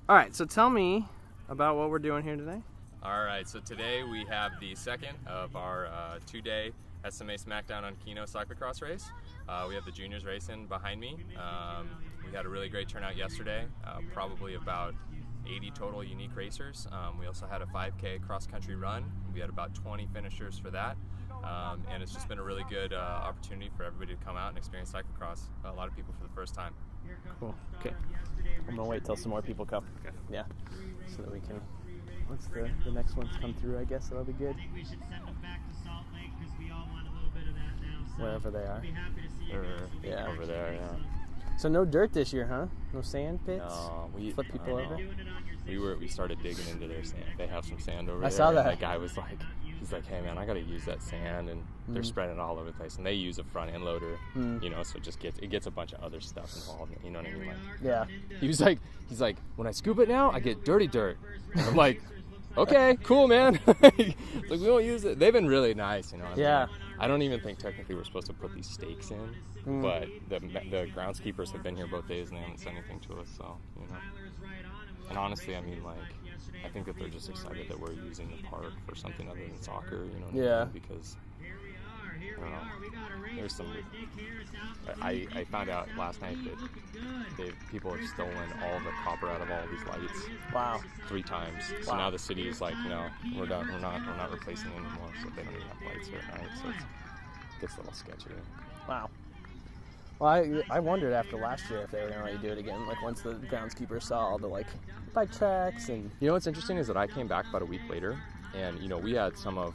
All right, so tell me about what we're doing here today. All right, so today we have the second of our two-day SMA Smackdown on Keno cyclocross race. We have the juniors racing behind me. We had a really great turnout yesterday, probably about 80 total unique racers. We also had a 5K cross-country run. We had about 20 finishers for that. And it's just been a really good opportunity for everybody to come out and experience cyclocross. A lot of people for the first time. Cool. Okay. I'm gonna wait till some more people come. Okay. Yeah. So that we can. Once the next ones come through, I guess that'll be good. We should send them back to Salt Lake because we all want a little bit of that now. So Wherever they are. we'll be happy to see you guys. Yeah. Over there, yeah. So no dirt this year, huh? No sand pits. No, we Flip people over. we started digging into their sand. They have some sand over there. I saw that. And the guy was like, he's like, hey man, I gotta use that sand, and they're spreading it all over the place. And they use a front end loader, you know, so it gets a bunch of other stuff involved. You know what I mean? Like, Yeah. he's like, when I scoop it now, I get dirty dirt. And I'm like, okay, cool, man. Like, we won't use it. They've been really nice, you know. Yeah. I don't even think technically we're supposed to put these stakes in, but the groundskeepers have been here both days and they haven't said anything to us, so, you know. And honestly, I mean, like, I think that they're just excited that we're using the park for something other than soccer, you know what I mean? Because, I don't know, there's some, I found out last night that people have stolen all the copper out of all these lights. Wow. 3 times. So now the city is like, no, we're done. We're not replacing it anymore. So they don't even have lights here at night. So it gets a little sketchy. Wow. Well, I wondered after last year if they were gonna let you do it again. Like once the groundskeepers saw all the like bike tracks and. You know what's interesting is that I came back about a week later, and you know we had I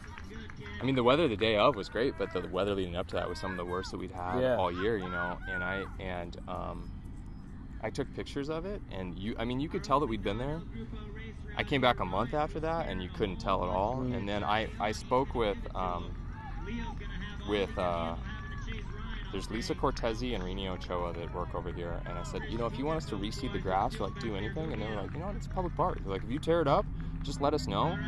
mean the weather the day of was great, but the weather leading up to that was some of the worst that we'd had all year. You know, and I took pictures of it, and you could tell that we'd been there. I came back a month after that, and you couldn't tell at all. And then I spoke with there's Lisa Cortezi and Rini Ochoa that work over here, and I said, you know, if you want us to reseed the grass or like do anything, and they were like, you know what, it's a public park. They're like, if you tear it up, just let us know.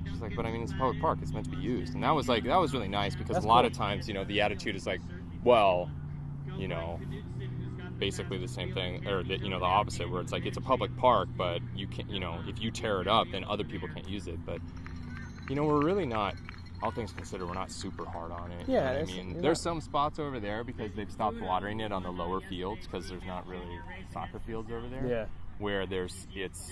She's like, but I mean, it's a public park, it's meant to be used. And that was really nice because That's a lot cool. of times, you know, the attitude is like, well, you know, basically the same thing, or the opposite, where it's like it's a public park, but you can't, you know, if you tear it up, then other people can't use it. But you know, we're really not. All things considered, we're not super hard on it. Yeah, you know what I mean, there's some spots over there because they've stopped watering it on the lower fields because there's not really soccer fields over there. Yeah. Where it's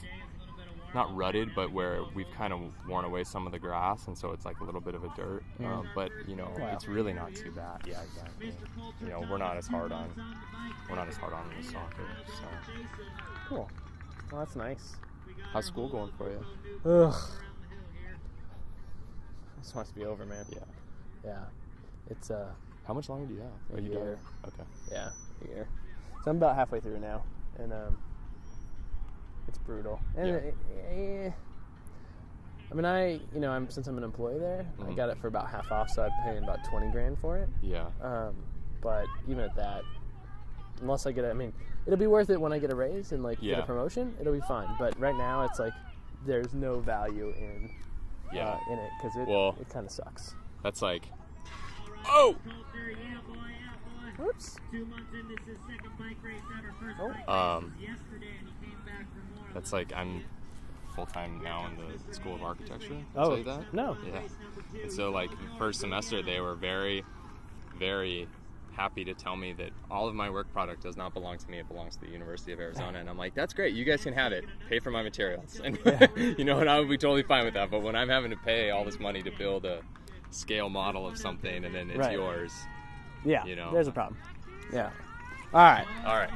not rutted, but where we've kind of worn away some of the grass, and so it's like a little bit of a dirt. But you know, it's really not too bad. Yeah, exactly. You know, we're not as hard on the soccer. So Cool. Well, that's nice. how's school going for you? Ugh. This wants to be over, man. Yeah. Yeah. It's How much longer do you have? A year. Okay. Yeah, a year. So I'm about halfway through now, and it's brutal. And I mean, since I'm an employee there, I got it for about half off, so I'm paying about $20,000 for it. Yeah. But even at that, unless I get it'll be worth it when I get a raise and get a promotion. It'll be fine. But right now, it's like there's no value in it because it kind of sucks. That's like, oh. Whoops. 2 months in, this is second bike race ever. First Oh. bike race was yesterday, and he came back for more. That's like I'm full-time now in the School of Architecture. Did I Oh, say that? no. Yeah. And so like first semester they were very, very happy to tell me that all of my work product does not belong to me, it belongs to the University of Arizona. And I'm like, that's great, you guys can have it, pay for my materials. And you know, and I would be totally fine with that. But when I'm having to pay all this money to build a scale model of something and then it's yours. Yeah, you know. there's a problem. Yeah. All right. All right.